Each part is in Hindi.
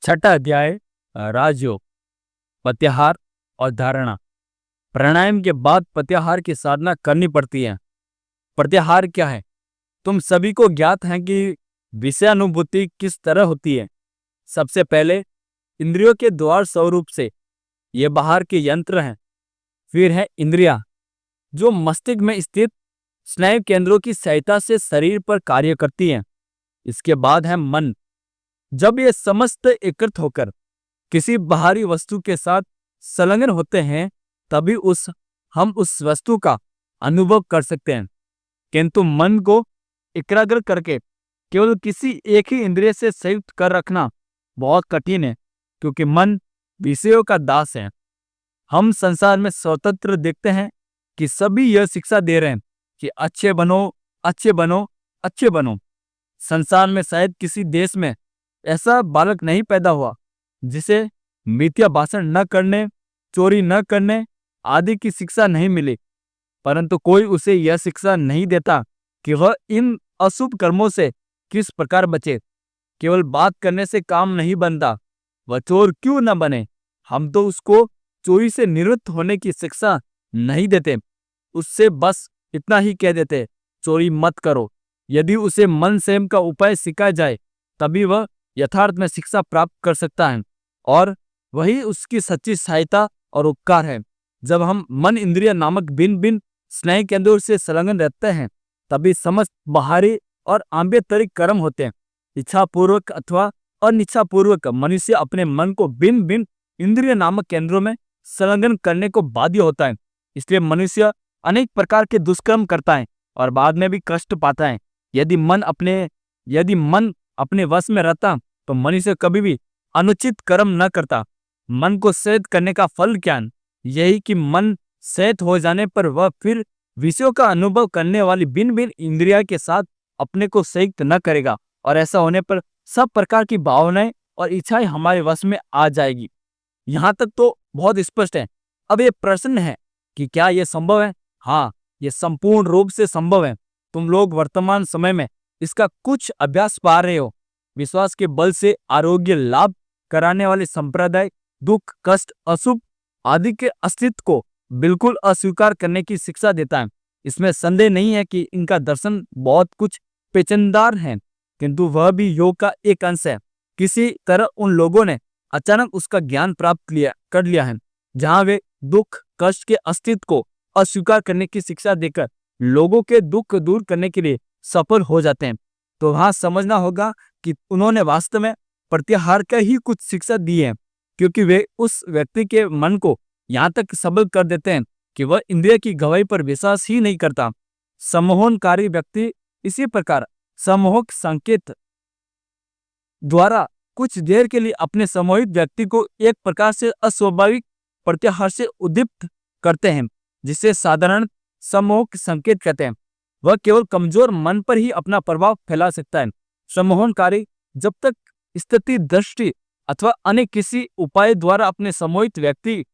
छठा अध्याय राजयोग, प्रत्याहार और धारणा। प्राणायाम के बाद प्रत्याहार की साधना करनी पड़ती है। प्रत्याहार क्या है? तुम सभी को ज्ञात है कि विषयानुभूति किस तरह होती है। सबसे पहले इंद्रियों के द्वार स्वरूप से ये बाहर के यंत्र हैं। फिर है इंद्रिया जो मस्तिष्क में स्थित स्नायु केंद्रों की सहायता से शरीर पर कार्य करती हैं। इसके बाद है मन। जब ये समस्त एकत्र होकर किसी बाहरी वस्तु के साथ संलग्न होते हैं तभी हम उस वस्तु का अनुभव कर सकते हैं। किंतु मन को एकाग्र करके केवल किसी एक ही इंद्रिय से संयुक्त कर रखना बहुत कठिन है, क्योंकि मन विषयों का दास है। हम संसार में स्वतंत्र देखते हैं कि सभी यह शिक्षा दे रहे हैं कि अच्छे बनो, अच्छे बनो, अच्छे बनो। संसार में शायद किसी देश में ऐसा बालक नहीं पैदा हुआ जिसे मिथ्या भाषण न करने, चोरी न करने आदि की शिक्षा नहीं मिली, परंतु कोई उसे यह शिक्षा नहीं देता कि वह इन अशुभ कर्मों से किस प्रकार बचे। केवल बात करने से काम नहीं बनता, वह चोर क्यों न बने। हम तो उसको चोरी से निवृत्त होने की शिक्षा नहीं देते, उससे बस इतना ही कह देते, चोरी मत करो। यदि उसे मन संयम का उपाय सिखाया जाए तभी वह यथार्थ में शिक्षा प्राप्त कर सकता है, और वही उसकी सच्ची सहायता और उपकार है। जब हम मन इंद्रिय नामक भिन्न भिन्न स्नायु केंद्रों से संलग्न रहते हैं तभी समस्त बाहरी और आंतरिक कर्म होते हैं। इच्छापूर्वक अथवा अनिच्छापूर्वक मनुष्य अपने मन को भिन्न भिन्न इंद्रिय नामक केंद्रों में संलग्न करने को बाध्य होता है। इसलिए मनुष्य अनेक प्रकार के दुष्कर्म करता है और बाद में भी कष्ट पाता है। यदि मन अपने वश में रहता तो मनुष्य कभी भी अनुचित कर्म न करता। मन को संयत करने का फल क्या है? यही कि मन संयत हो जाने पर वह फिर विषयों का अनुभव करने वाली भिन्न भिन्न इंद्रिया के साथ अपने को संयुक्त न करेगा, और ऐसा होने पर सब प्रकार की भावनाएं और इच्छाएं हमारे वश में आ जाएगी। यहाँ तक तो बहुत स्पष्ट है। अब ये प्रश्न है कि क्या यह संभव है? हाँ, यह संपूर्ण रूप से संभव है। तुम लोग वर्तमान समय में इसका कुछ अभ्यास पा रहे हो। विश्वास के बल से आरोग्य लाभ कराने वाले संप्रदाय दुख, कष्ट, अशुभ आदि के अस्तित्व को बिल्कुल अस्वीकार करने की शिक्षा देता है। इसमें संदेह नहीं है कि इनका दर्शन बहुत कुछ पेचीदा है, किंतु वह भी योग का एक अंश है। किसी तरह उन लोगों ने अचानक उसका ज्ञान प्राप्त कर लिया है, जहां वे दुख, कष्ट के अस्तित्व को अस्वीकार करने की शिक्षा देकर लोगों के दुख दूर करने के लिए सफल हो जाते हैं। तो वहां समझना होगा कि उन्होंने वास्तव में प्रत्याहार का ही कुछ शिक्षा दी है, क्योंकि वे उस व्यक्ति के मन को यहाँ तक सबल कर देते हैं कि वह इंद्रिय की गवाही पर विश्वास ही नहीं करता। सम्मोहनकारी व्यक्ति इसी प्रकार सम्मोहक संकेत द्वारा कुछ देर के लिए अपने सम्मोहित व्यक्ति को एक प्रकार से अस्वाभाविक प्रत्याहार से उद्दीप्त करते हैं, जिसे साधारण सम्मोहक संकेत कहते हैं। वह केवल कमजोर मन पर ही अपना प्रभाव फैला सकता है। सम्मोहनकारी जब तक स्थिति दृष्टि अथवा अन्य किसी उपाय द्वारा अपने सम्मोहित व्यक्ति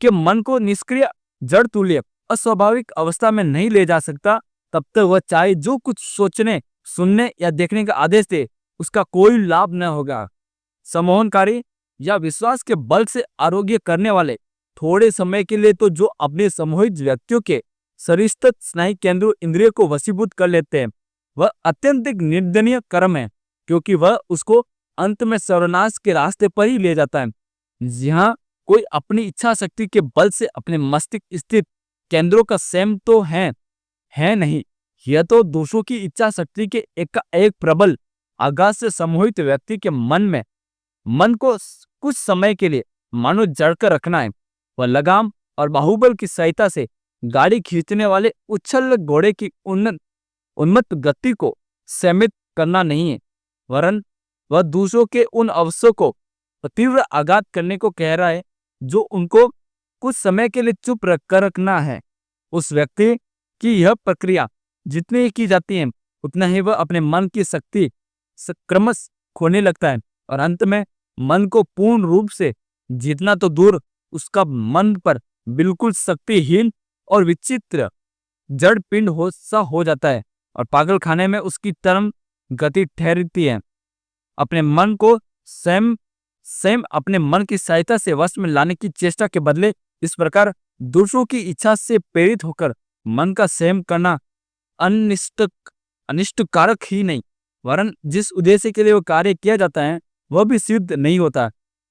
के मन को निष्क्रिय, जड़ तुल्य, अस्वाभाविक अवस्था में नहीं ले जा सकता, तब तक वह चाहे जो कुछ सोचने, सुनने या देखने का आदेश दे, उसका कोई लाभ न होगा। सम्मोहनकारी या विश्वास के बल से आरोग्य करने वाले थोड़े समय के लिए तो जो अपने सम्मोहित व्यक्तियों के शरीरस्थ स्नायु केंद्र इंद्रिय को वशीभूत कर लेते हैं, वह अत्यंत निंदनीय कर्म है, क्योंकि वह उसको अंत में सर्वनाश के रास्ते पर ही ले जाता है। जहाँ कोई अपनी इच्छा शक्ति के बल से अपने मस्तिष्क स्थित केंद्रों का संयम तो है नहीं, यह तो दूसरों की इच्छा शक्ति के एक प्रबल आघात से सम्मोहित व्यक्ति के मन को कुछ समय के लिए मानो जड़कर रखना है। वह लगाम और बाहुबल की सहायता से गाड़ी खींचने वाले उच्छल घोड़े की उन्मत्त गति को सीमित करना नहीं है, वरन वह दूसरों के उन अवसरों को तीव्र आघात करने को कह रहा है जो उनको कुछ समय के लिए चुप रखना है। उस व्यक्ति की यह प्रक्रिया जितनी ही की जाती है उतना ही वह अपने मन की शक्ति क्रमश खोने लगता है, और अंत में मन को पूर्ण रूप से जीतना तो दूर, उसका मन पर बिल्कुल शक्तिहीन और विचित्र जड़ पिंड हो जाता है, और पागल खाने में उसकी तरम गति ठहरती है। अपने मन को स्वयं स्वयं अपने मन की सहायता से वश में लाने की चेष्टा के बदले इस प्रकार दूसरों की इच्छा से प्रेरित होकर मन का संयम करना अनिष्ट अनिष्टकारक ही नहीं, वरन जिस उद्देश्य के लिए वो कार्य किया जाता है वह भी सिद्ध नहीं होता।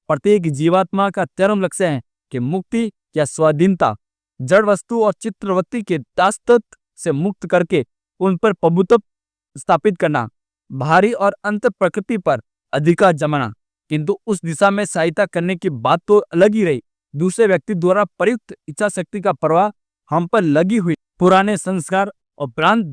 प्रत्येक जीवात्मा का चरम लक्ष्य है कि मुक्ति या स्वाधीनता, जड़ वस्तु और चित्रवत्ती के दासत्व से मुक्त करके उन पर प्रभुत्व स्थापित करना, बाहरी और अंत प्रकृति पर अधिकार जमाना। किंतु उस दिशा में सहायता करने की बात तो अलग ही रही। दूसरे व्यक्ति द्वारा प्रयुक्त इच्छा शक्ति का प्रवाह हम पर लगी हुई पुराने संस्कार और भ्रांत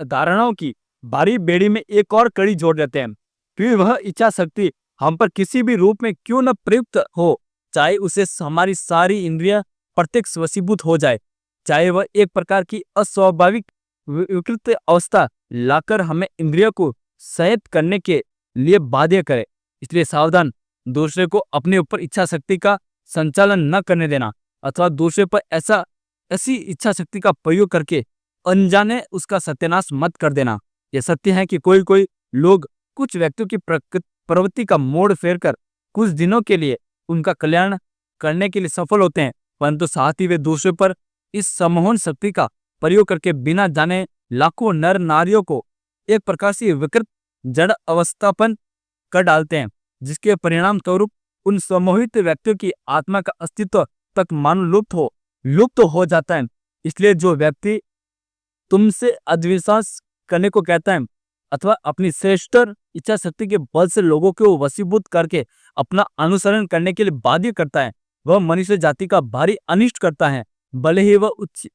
धारणाओं की भारी बेड़ी में एक और कड़ी जोड़ देते हैं। फिर वह इच्छा शक्ति हम पर किसी भी रूप में क्यों न प्रयुक्त हो, चाहे उसे हमारी सारी इंद्रियां प्रत्यक्ष वशीभूत हो जाए, चाहे वह एक प्रकार की अस्वाभाविक विकृत अवस्था लाकर हमें इंद्रियों को संयत करने के लिए बाध्य करे। इसलिए सावधान, दूसरे को अपने ऊपर इच्छा शक्ति का संचालन न करने देना अथवा दूसरे पर ऐसी इच्छा शक्ति का प्रयोग करके अनजाने उसका सत्यानाश मत कर देना। यह सत्य है कि कोई कोई लोग कुछ व्यक्तियों की प्रवृत्ति का मोड़ फेरकर कुछ दिनों के लिए उनका कल्याण करने के लिए सफल होते हैं, परंतु साथ ही वे दूसरे पर इस सम्मोहन शक्ति का प्रयोग करके बिना जाने लाखों नर नारियों को एक प्रकार से विकृत जड़ अवस्थापन कर डालते हैं, जिसके परिणाम स्वरूप उन सम्मोहित व्यक्तियों की आत्मा का अस्तित्व तक मान लुप्त हो जाता है। इसलिए जो व्यक्ति तुमसे अविश्वास करने को कहता है अथवा अपनी श्रेष्ठ इच्छा शक्ति के बल से लोगों को वशीभूत करके अपना अनुसरण करने के लिए बाध्य करता है, वह मनुष्य जाति का भारी अनिष्ट करता है, भले ही वह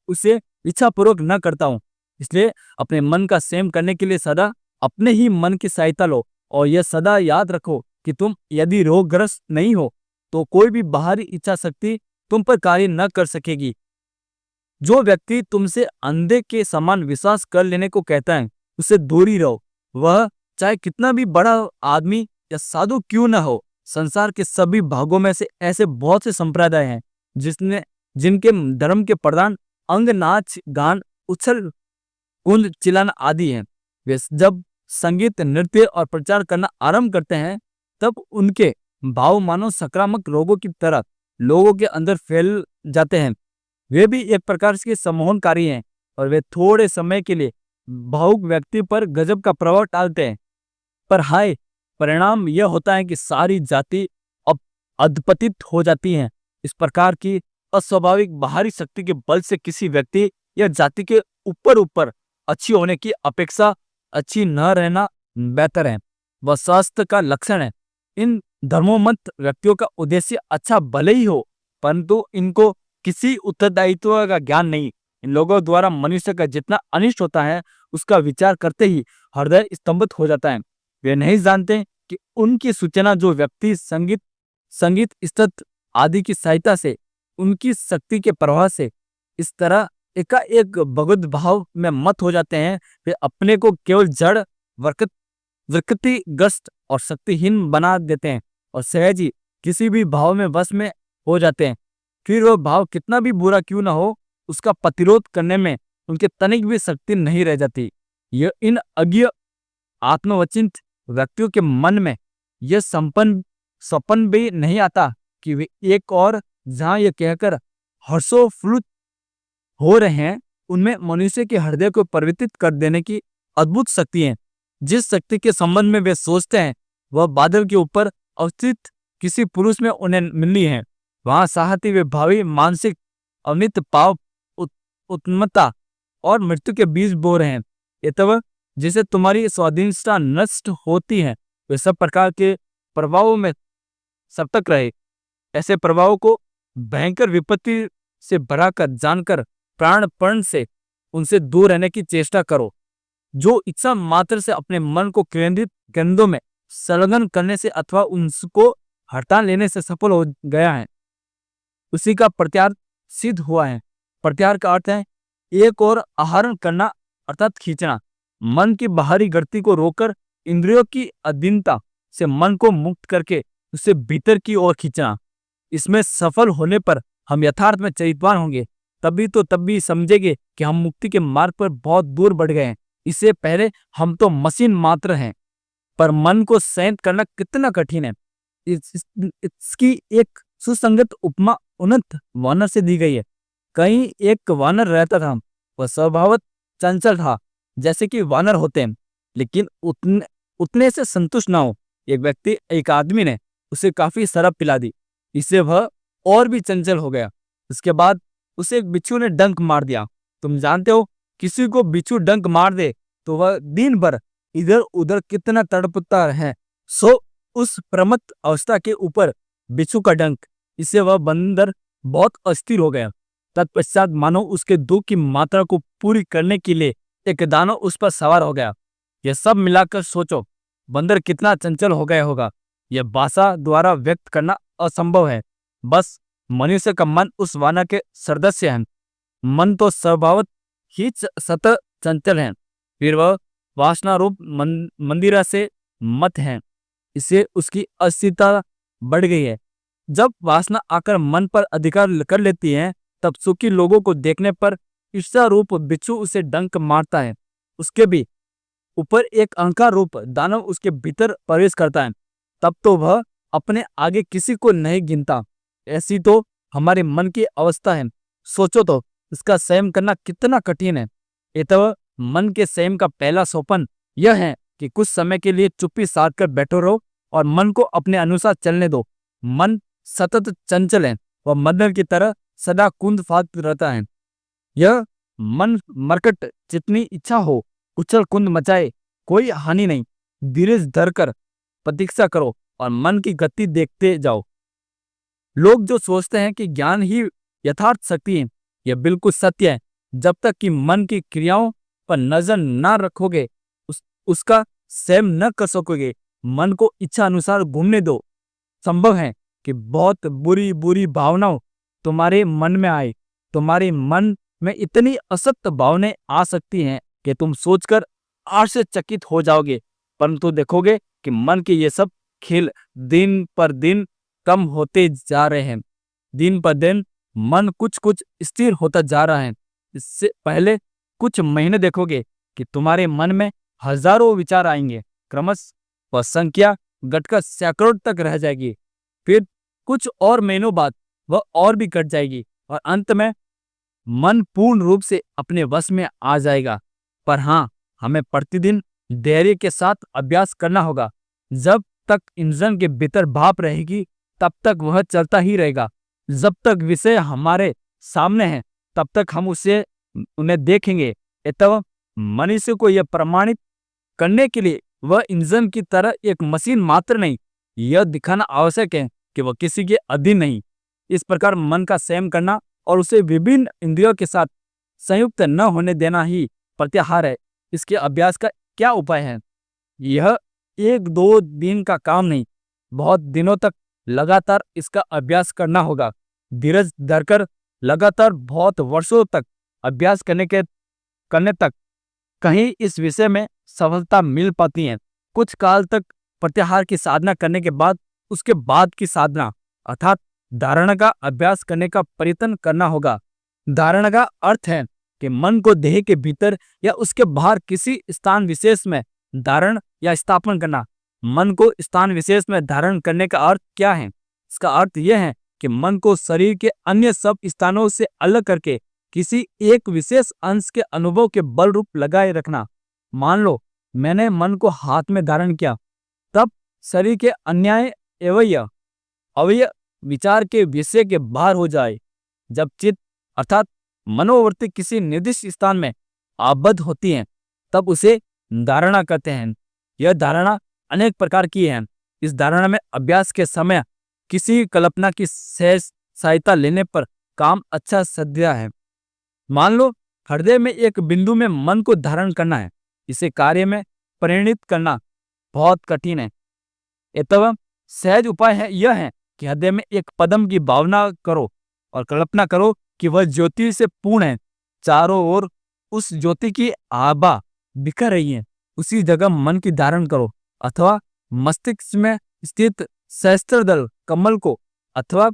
उसे इच्छापूर्वक न करता हूं। इसलिए अपने मन का संयम करने के लिए सदा अपने ही मन की सहायता लो और यह सदा याद रखो कि तुम यदि रोगग्रस्त नहीं हो तो कोई भी बाहरी इच्छा शक्ति तुम पर कार्य न कर सकेगी। जो व्यक्ति तुमसे अंधे के समान विश्वास कर लेने को कहता है उससे दूर ही रहो, वह चाहे कितना भी बड़ा आदमी या साधु क्यों न हो। संसार के सभी भागों में से ऐसे बहुत से संप्रदाय हैं जिनके धर्म के प्रधान अंग नाच गान उछल कूद चिल्लाना आदि हैं। वे जब संगीत नृत्य और प्रचार करना आरंभ करते हैं तब उनके भाव मानो संक्रामक रोगों की तरह लोगों के अंदर फैल जाते हैं। वे भी एक प्रकार से सम्मोहनकारी हैं और वे थोड़े समय के लिए भावुक व्यक्ति पर गजब का प्रभाव डालते हैं, पर हाय, परिणाम यह होता है कि सारी जाति अब अधपतित हो जाती है। इस प्रकार की अस्वाभाविक बाहरी शक्ति के बल से किसी व्यक्ति या जाति के ऊपर अच्छी होने की अपेक्षा अच्छी न रहना बेहतर है। वह स्वास्थ्य का लक्षण है। इन धर्मोन्मत्त व्यक्तियों का उद्देश्य अच्छा भले ही हो, परंतु इनको किसी उत्तरदायित्व का ज्ञान नहीं। इन लोगों द्वारा मनुष्य का जितना अनिष्ट होता है उसका विचार करते ही हृदय स्तंभित हो जाता है। वे नहीं जानते कि उनकी सूचना जो व्यक्ति संगीत स्तुति आदि की सहायता से उनकी शक्ति के प्रवाह से इस तरह एकाएक भगवत भाव में मत हो जाते हैं, वे अपने को केवल जड़ विकृतिग्रस्त और शक्तिहीन बना देते हैं और सहज ही किसी भी भाव में वश में हो जाते हैं। फिर वह भाव कितना भी बुरा क्यों न हो, उसका प्रतिरोध करने में उनके तनिक भी शक्ति नहीं रह जाती। यह इन अज्ञ आत्मवचिंत व्यक्तियों के मन में यह सपन भी नहीं आता कि वे एक और जहां यह कहकर हर्षोफ्लुत हो रहे हैं, उनमें मनुष्य के हृदय को परिवर्तित कर देने की अद्भुत शक्ति है। जिस शक्ति के संबंध में वे सोचते हैं वह बादल के ऊपर अवस्थित किसी पुरुष में उन्हें मिलनी है। वहां साहती वे भावी मानसिक अमित पाप उत्मत्ता और मृत्यु के बीज बो रहे हैं। ये तब जिसे तुम्हारी स्वाधीनता नष्ट होती है वे सब प्रकार के प्रभावों में सतर्क रहे। ऐसे प्रभावों को भयंकर विपत्ति से भराकर जानकर प्राणपण से उनसे दूर रहने की चेष्टा करो। जो इच्छा मात्र से अपने मन को केंद्रित केंद्रों में संलग्न करने से अथवा उनको हटा लेने से सफल हो गया है उसी का प्रत्यार सिद्ध हुआ है। प्रत्यार का अर्थ है एक और आहरण करना अर्थात खींचना। मन की बाहरी गति को रोककर इंद्रियों की अधीनता से मन को मुक्त करके उसे भीतर की ओर खींचना। इसमें सफल होने पर हम यथार्थ में चरितवान होंगे, तभी समझेंगे कि हम मुक्ति के मार्ग पर बहुत दूर बढ़ गए हैं। इससे पहले हम तो मशीन मात्र हैं। पर मन को संयत करना कितना कठिन है। इसकी एक सुसंगत उपमा उन्नत वानर से दी गई है। कहीं एक वानर रहता था, वह स्वभावत चंचल था, जैसे कि वानर होते हैं, लेकिन उतने उतने से संतुष्ट ना हो। एक आदमी ने उसे काफी शराब पिला दी, इससे वह और भी चंचल हो गया। उसके बाद उसे एक बिच्छू ने डंक मार दिया। तुम जानते हो, किसी को बिच्छू डंक मार दे तो वह दिन भर इधर उधर कितना तड़पता है। सो उस प्रमत्त अवस्था के ऊपर बिच्छू का डंक, इससे वह बंदर बहुत अस्थिर हो गया। तत्पश्चात मानो उसके दुख की मात्रा को पूरी करने के लिए एक दानव उस पर सवार हो गया। यह सब मिलाकर सोचो, बंदर कितना चंचल हो गया होगा। यह भाषा द्वारा व्यक्त करना असंभव है। बस मनुष्य का मन उस वानर के सदृश है। मन तो स्वभावत ही सतत चंचल है, फिर वह वासना रूप मंदिरा से मत है, इससे उसकी अस्थिरता बढ़ गई है। जब वासना आकर मन पर अधिकार कर लेती है, तब सुखी लोगों को देखने पर ईर्ष्या रूप बिच्छू उसे डंक मारता है। उसके भी ऊपर एक अहंकार रूप दानव उसके भीतर प्रवेश करता है, तब तो वह अपने आगे किसी को नहीं गिनता। ऐसी तो हमारे मन की अवस्था है। सोचो तो, इसका संयम करना कितना कठिन है। ये तो मन के संयम का पहला सोपान यह है कि कुछ समय के लिए चुप्पी साध कर बैठो रहो और मन को अपने अनुसार चलने दो। मन सतत चंचल है, वह मदर की तरह सदा कूद फाद रहता है। यह मन मरकट जितनी इच्छा हो उछल कुंद मचाए, कोई हानि नहीं। धीरज धरकर प्रतीक्षा करो और मन की गति देखते जाओ। लोग जो सोचते हैं कि ज्ञान ही यथार्थ शक्ति है, यह बिल्कुल सत्य है। जब तक कि मन की क्रियाओं पर नजर न रखोगे, उसका संयम न कर सकोगे, मन को इच्छा अनुसार घूमने दो। संभव है कि बहुत बुरी बुरी भावनाओं तुम्हारे मन में आए। तुम्हारे मन में इतनी असत्य भावनाएं आ सकती हैं कि तुम सोचकर आश्चर्यचकित हो जाओगे, परंतु देखोगे कि मन के ये सब खेल दिन पर दिन कम होते जा रहे हैं। दिन पर दिन मन कुछ कुछ स्थिर होता जा रहा है। इससे पहले कुछ महीने देखोगे कि तुम्हारे मन में हजारों विचार आएंगे, क्रमश वह संख्या घटकर सैकड़ों तक रह जाएगी। फिर कुछ और महीनों बाद वह और भी घट जाएगी और अंत में मन पूर्ण रूप से अपने वश में आ जाएगा। पर हाँ, हमें प्रतिदिन धैर्य के साथ अभ्यास करना होगा। जब तक इंजन के भीतर भाप रहेगी, तब तक वह चलता ही रहेगा। जब तक विषय हमारे सामने है, तब तक हम उन्हें देखेंगे। अतः मनुष्य को यह प्रमाणित करने के लिए वह इंजन की तरह एक मशीन मात्र नहीं, यह दिखाना आवश्यक है कि वह किसी के अधीन नहीं। इस प्रकार मन का संयम करना और उसे विभिन्न इंद्रियों के साथ संयुक्त न होने देना ही प्रत्याहार है। इसके अभ्यास का क्या उपाय है? यह एक दो दिन का काम नहीं, बहुत दिनों तक लगातार इसका अभ्यास करना होगा। धीरज धरकर लगातार बहुत वर्षों तक अभ्यास करने तक कहीं इस विषय में सफलता मिल पाती है। कुछ काल तक प्रत्याहार की साधना करने के बाद उसके बाद की साधना अर्थात धारणा का अभ्यास करने का प्रयत्न करना होगा। धारणा का अर्थ है कि मन को देह के भीतर या उसके बाहर किसी स्थान विशेष में धारण या स्थापन करना। मन को स्थान विशेष में धारण करने का अर्थ क्या है? इसका अर्थ यह है कि मन को शरीर के अन्य सब स्थानों से अलग करके किसी एक विशेष अंश के अनुभव के बल रूप लगाए रखना। मान लो मैंने मन को हाथ में धारण किया, तब शरीर के अन्य अवयव विचार के विषय के बाहर हो जाए। जब चित्त अर्थात मनोवृत्ति किसी निर्दिष्ट स्थान में आबद्ध होती है, तब उसे धारणा कहते हैं। यह धारणा अनेक प्रकार की है। इस धारणा में अभ्यास के समय किसी कल्पना की सहज सहायता लेने पर काम अच्छा सध्या है। मान लो हृदय में एक बिंदु में मन को धारण करना है, इसे कार्य में परिणित करना बहुत कठिन है। अतः सहज उपाय यह है कि हृदय में एक पदम की भावना करो और कल्पना करो कि वह ज्योति से पूर्ण है। चारों ओर उस ज्योति की आभा बिखर रही है। उसी जगह मन की धारण करो, अथवा मस्तिष्क में स्थित सहस्त्रदल कमल को, अथवा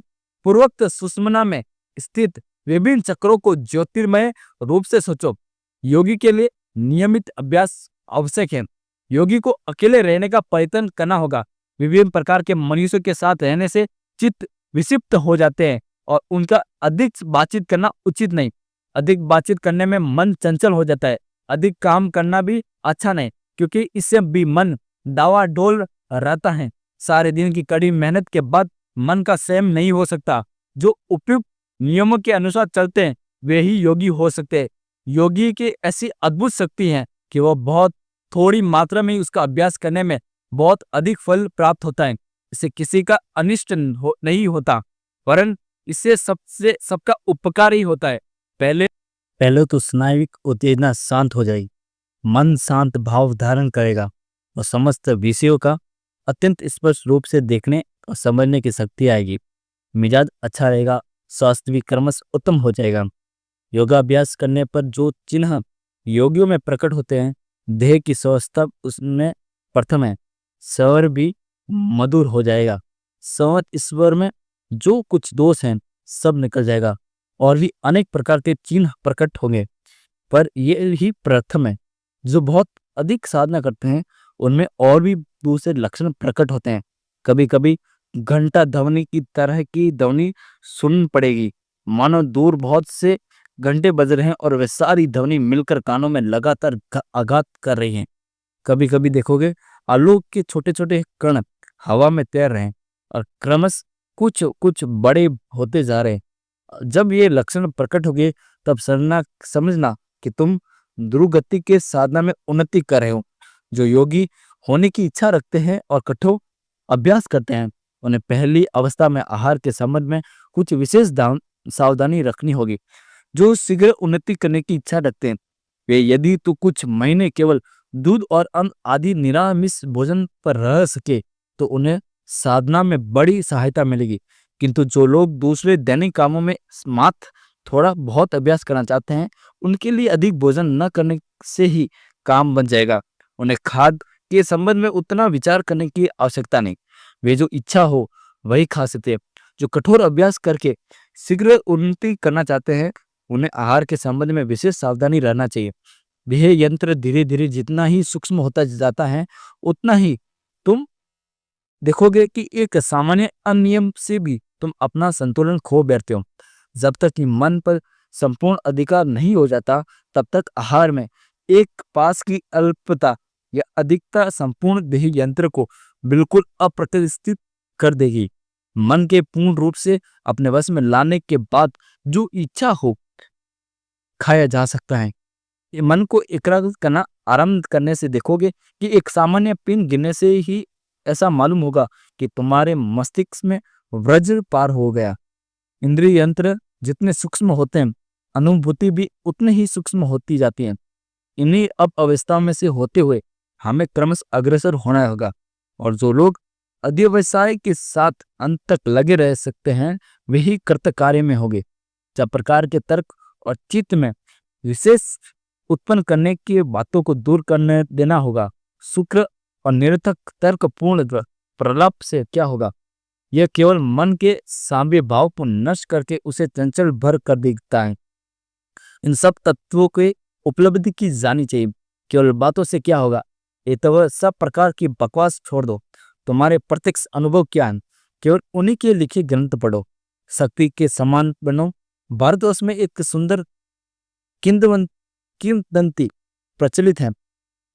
पूर्वोक्त सुषुम्ना में स्थित विभिन्न चक्रों को ज्योतिर्मय रूप से सोचो। योगी के लिए नियमित अभ्यास आवश्यक है। योगी को अकेले रहने का प्रयत्न करना होगा। विभिन्न प्रकार के मनुष्यों के साथ रहने से चित्त विक्षिप्त हो जाते हैं और उनका अधिक बातचीत करना उचित नहीं। अधिक बातचीत करने में मन चंचल हो जाता है। अधिक काम करना भी अच्छा नहीं, क्योंकि इससे भी मन डावाडोल रहता है। सारे दिन की कड़ी मेहनत के बाद मन का संयम नहीं हो सकता। जो उपयुक्त नियमों के अनुसार चलते हैं वे ही योगी हो सकते हैं। योगी की ऐसी अद्भुत शक्ति है कि वह बहुत थोड़ी मात्रा में ही उसका अभ्यास करने में बहुत अधिक फल प्राप्त होता है। इससे किसी का अनिष्ट नहीं होता, वरन इससे सबका उपकार ही होता है। पहले तो स्नायुविक उत्तेजना शांत हो जाएगी, मन शांत भाव धारण करेगा और समस्त विषयों का अत्यंत स्पष्ट रूप से देखने और समझने की शक्ति आएगी। मिजाज अच्छा रहेगा, स्वास्थ्य भी क्रमश उत्तम हो जाएगा। योगाभ्यास करने पर जो चिन्ह योगियों में प्रकट होते हैं, देह की स्वस्थता उसमें प्रथम है। स्वर भी मधुर हो जाएगा। संवत ईश्वर में जो कुछ दोष हैं सब निकल जाएगा और भी अनेक प्रकार के चिन्ह प्रकट होंगे, पर ये ही प्रथम है। जो बहुत अधिक साधना करते हैं उनमें और भी दूसरे लक्षण प्रकट होते हैं। कभी कभी घंटा ध्वनि की तरह की ध्वनि सुन पड़ेगी, मानो दूर बहुत से घंटे बज रहे हैं और वे सारी ध्वनि मिलकर कानों में लगातार आघात कर रही हैं। कभी कभी देखोगे आलोक के छोटे छोटे कण हवा में तैर रहे हैं और क्रमश कुछ कुछ बड़े होते जा रहे हैं। जब ये लक्षण प्रकट होंगे तब समझना कि तुम ध्रुव के साधना में उन्नति कर रहे हो। जो योगी होने की इच्छा रखते हैं और कठोर अभ्यास करते हैं, उन्हें पहली अवस्था में आहार के संबंध में कुछ विशेष सावधानी रखनी होगी। जो शीघ्र उन्नति करने की इच्छा रखते हैं वे यदि तो कुछ महीने केवल दूध और अन्न आदि निरामिष भोजन पर रह सके तो उन्हें साधना में बड़ी सहायता मिलेगी। किंतु जो लोग दूसरे दैनिक कामों में मात्र थोड़ा बहुत अभ्यास करना चाहते हैं, उनके लिए अधिक भोजन न करने से ही काम बन जाएगा। उन्हें खाद्य के संबंध में उतना विचार करने की आवश्यकता नहीं। वे जो इच्छा हो वही खा सकते हैं। जो कठोर अभ्यास करके शीघ्र उन्नति करना चाहते हैं उन्हें आहार के संबंध में विशेष सावधानी रहना चाहिए। यह यंत्र धीरे धीरे जितना ही सूक्ष्म होता जाता है उतना ही तुम देखोगे कि एक सामान्य अनियम से भी तुम अपना संतुलन खो बैठते हो। जब तक कि मन पर संपूर्ण अधिकार नहीं हो जाता तब तक आहार में एक पास की अल्पता या अधिकता संपूर्ण देह यंत्र को बिल्कुल अप्रतिष्ठित कर देगी। मन के पूर्ण रूप से अपने वश में लाने के बाद जो इच्छा हो खाया जा सकता है। ये मन को एकाग्र करना आरंभ करने से देखोगे कि एक सामान्य पिन गिरने से ही ऐसा मालूम होगा कि तुम्हारे मस्तिष्क में वज्र पार हो गया। इंद्रिय यंत्र जितने सूक्ष्म होते हैं, अनुभूति भी उतनी ही सूक्ष्म होती जाती है। इन्हीं अब अवस्थाओं में से होते हुए हमें क्रमश अग्रसर होना होगा। और जो लोग अध्यवसाय के साथ अंत तक लगे रह सकते हैं वही कृत कार्य में होंगे। जब प्रकार के तर्क और चित्त में विशेष उत्पन्न करने की बातों को दूर करने देना होगा। शुक्र और निरर्थक तर्क पूर्ण प्रलाप से क्या होगा? यह केवल मन के साम्य भाव को नष्ट करके उसे चंचल भर कर देता है। इन सब तत्वों के उपलब्धि की जानी चाहिए। केवल बातों से क्या होगा? ये तो सब प्रकार की बकवास छोड़ दो। तुम्हारे प्रत्यक्ष अनुभव क्या है? केवल उन्हीं के लिखे ग्रंथ पढ़ो। शक्ति के समान बनो। भारतवर्ष में एक सुंदर किंवदंती प्रचलित है,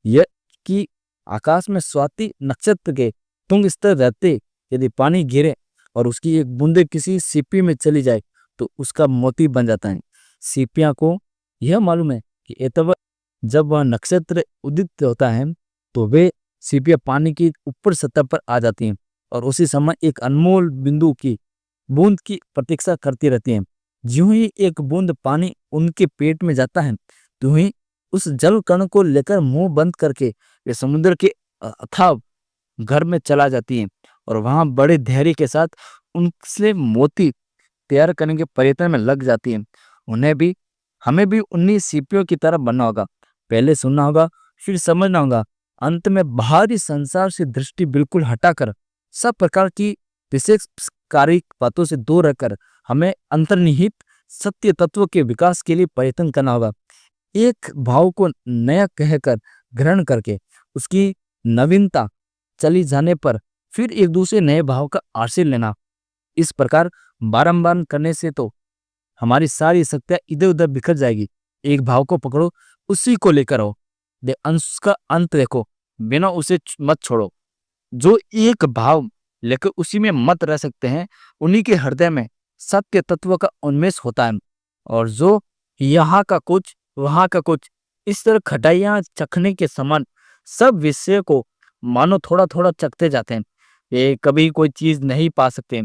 यह कि आकाश में स्वाति नक्षत्र के तुंग स्तर रहते यदि पानी गिरे और उसकी एक बूंदे किसी सीपी में चली जाए तो उसका मोती बन जाता है। सीपियां को यह मालूम है कि एतवर जब वह नक्षत्र उदित होता है तो वे सीपियां पानी की ऊपर सतह पर आ जाती हैं और उसी समय एक अनमोल बिंदु की बूंद की प्रतीक्षा करती रहती हैं। ज्यों ही एक बूंद पानी उनके पेट में जाता है तो ही उस जल कण को लेकर मुंह बंद करके वे समुद्र के अथाह घर में चला जाती हैं और वहां बड़े धैर्य के साथ उनसे मोती तैयार करने के प्रयत्न में लग जाती हैं। हमें भी उन्हीं सीपियों की तरह बनना होगा। पहले सुनना होगा, फिर समझना होगा। अंत में बाहरी संसार से दृष्टि बिल्कुल हटाकर सब प्रकार की विशेषकारी बातों से दूर रहकर हमें अंतर्निहित सत्य तत्व के विकास के लिए प्रयत्न करना होगा। एक भाव को नया कहकर ग्रहण करके उसकी नवीनता चली जाने पर फिर एक दूसरे नए भाव का आश्रय लेना। इस प्रकार बारंबार करने से तो हमारी सारी शक्तियां इधर उधर बिखर जाएगी। एक भाव को पकड़ो, उसी को लेकर आओ, अंश का अंत देखो, बिना उसे मत छोड़ो। जो एक भाव लेकर उसी में मत रह सकते हैं, उन्हीं के हृदय में सत्य तत्व का उन्मेष होता है। और जो यहाँ का कुछ वहाँ का कुछ, इस तरह खटाइयाँ चखने के समान सब विषय को मानो थोड़ा थोड़ा चखते जाते हैं। ये कभी कोई चीज नहीं पा सकते।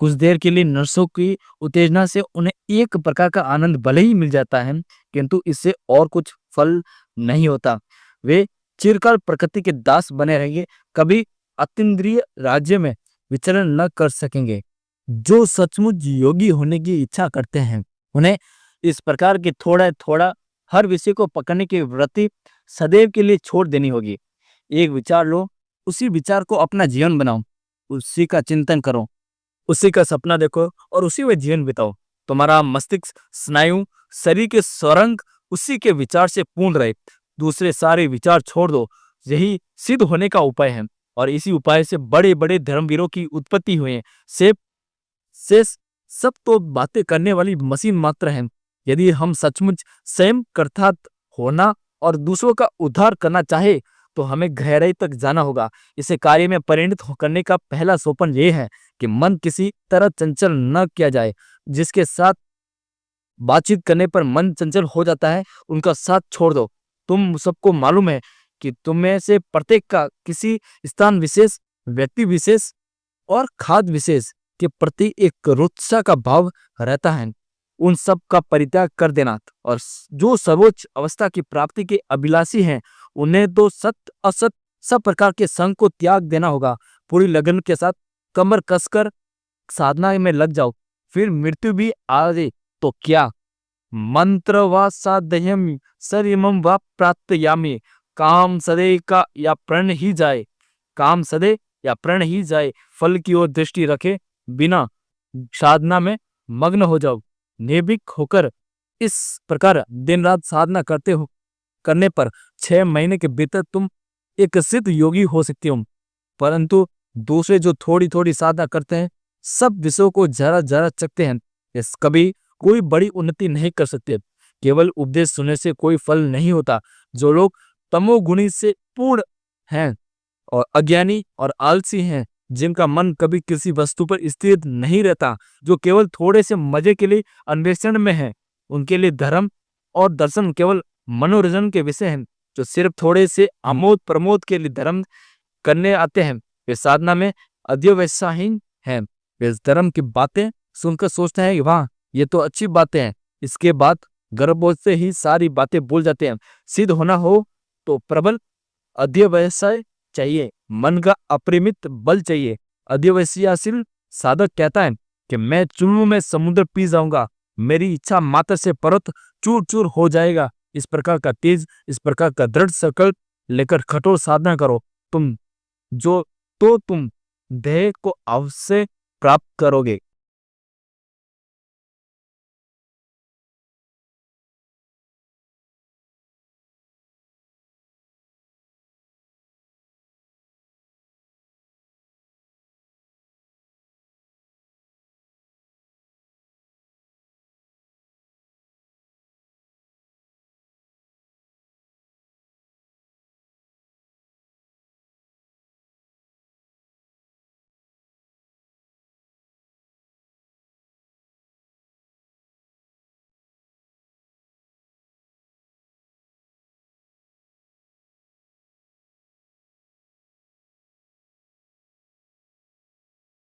कुछ देर के लिए नर्सों की उत्तेजना से उन्हें एक प्रकार का आनंद भले ही मिल जाता है, किंतु इससे और कुछ फल नहीं होता। वे चिरकाल प्रकृति के दास बने रहेंगे, कभी अतीन्द्रिय राज्य में विचरण न कर सकेंगे। जो सचमुच योगी होने की इच्छा करते हैं, उन्हें इस प्रकार की थोड़ा थोड़ा हर विषय को पकड़ने की वृत्ति सदैव के लिए छोड़ देनी होगी। एक विचार लो, उसी विचार को अपना जीवन बनाओ, उसी का चिंतन करो, उसी का सपना देखो और उसी में जीवन बिताओ। तुम्हारा मस्तिष्क, स्नायु, शरीर के स्वरंग उसी के विचार से पूर्ण रहे। दूसरे सारे विचार छोड़ दो। यही सिद्ध होने का उपाय है। और इसी उपाय से बड़े बड़े धर्मवीरों की उत्पत्ति हुई है। से सब तो बातें करने वाली मशीन मात्र है। यदि हम सचमुच स्वयं कृतार्थ होना और दूसरों का उद्धार करना चाहे तो हमें गहराई तक जाना होगा। इसे कार्य में परिणत करने का पहला सोपान यह है कि मन किसी तरह चंचल न किया जाए। जिसके साथ बातचीत करने पर मन चंचल हो जाता है, उनका साथ छोड़ दो। तुम सबको मालूम है कि तुम में से प्रत्येक का किसी स्थान विशेष, व्यक्ति विशेष और खाद्य विशेष के प्रति एक रुत्सा का भाव रहता है। उन सब का परित्याग कर देना और जो सर्वोच्च अवस्था की प्राप्ति के अभिलाषी हैं, उन्हें तो सत्य असत सब प्रकार के संग को त्याग देना होगा। पूरी लगन के साथ कमर कसकर साधना में लग जाओ। फिर मृत्यु भी आ जाए तो क्या, मंत्र व साध्यम सरिमम व प्राप्तयामि। काम सदे का या प्रण ही जाए, काम सदे या प्रण ही जाए, फल की ओर दृष्टि रखे बिना साधना में मग्न हो जाओ। निर्भीक होकर इस प्रकार दिन रात साधना करने पर 6 महीने के भीतर तुम एक सिद्ध योगी हो सकती हो। परंतु दूसरे जो थोड़ी थोड़ी साधना करते हैं, सब विषयों को जरा जरा चखते हैं, इस कभी कोई बड़ी उन्नति नहीं कर सकते। केवल उपदेश सुनने से कोई फल नहीं होता। जो लोग तमोगुणी से पूर्ण हैं और अज्ञानी और आलसी हैं, जिनका मन कभी किसी वस्तु पर स्थिर नहीं रहता, जो केवल थोड़े से मजे के लिए अन्वेषण में है, उनके लिए धर्म और दर्शन केवल मनोरंजन के विषय हैं। जो सिर्फ थोड़े से आमोद प्रमोद के लिए धर्म करने आते हैं, वे साधना में अध्यवसायहीन हैं। वे धर्म की बातें सुनकर सोचते हैं कि वाह, ये तो अच्छी बातें हैं। इसके बाद गर्भबोध से ही सारी बातें भूल जाते हैं। सिद्ध होना हो तो प्रबल अध्यवसाय चाहिए, मन का अपरिमित बल चाहिए। अध्यवसायशील साधक कहता है कि मैं चूर्ण में समुद्र पी जाऊंगा, मेरी इच्छा मात्र से पर्वत चूर चूर हो जाएगा। इस प्रकार का तेज, इस प्रकार का दृढ़ संकल्प लेकर कठोर साधना करो, तुम ध्येय को अवश्य प्राप्त करोगे।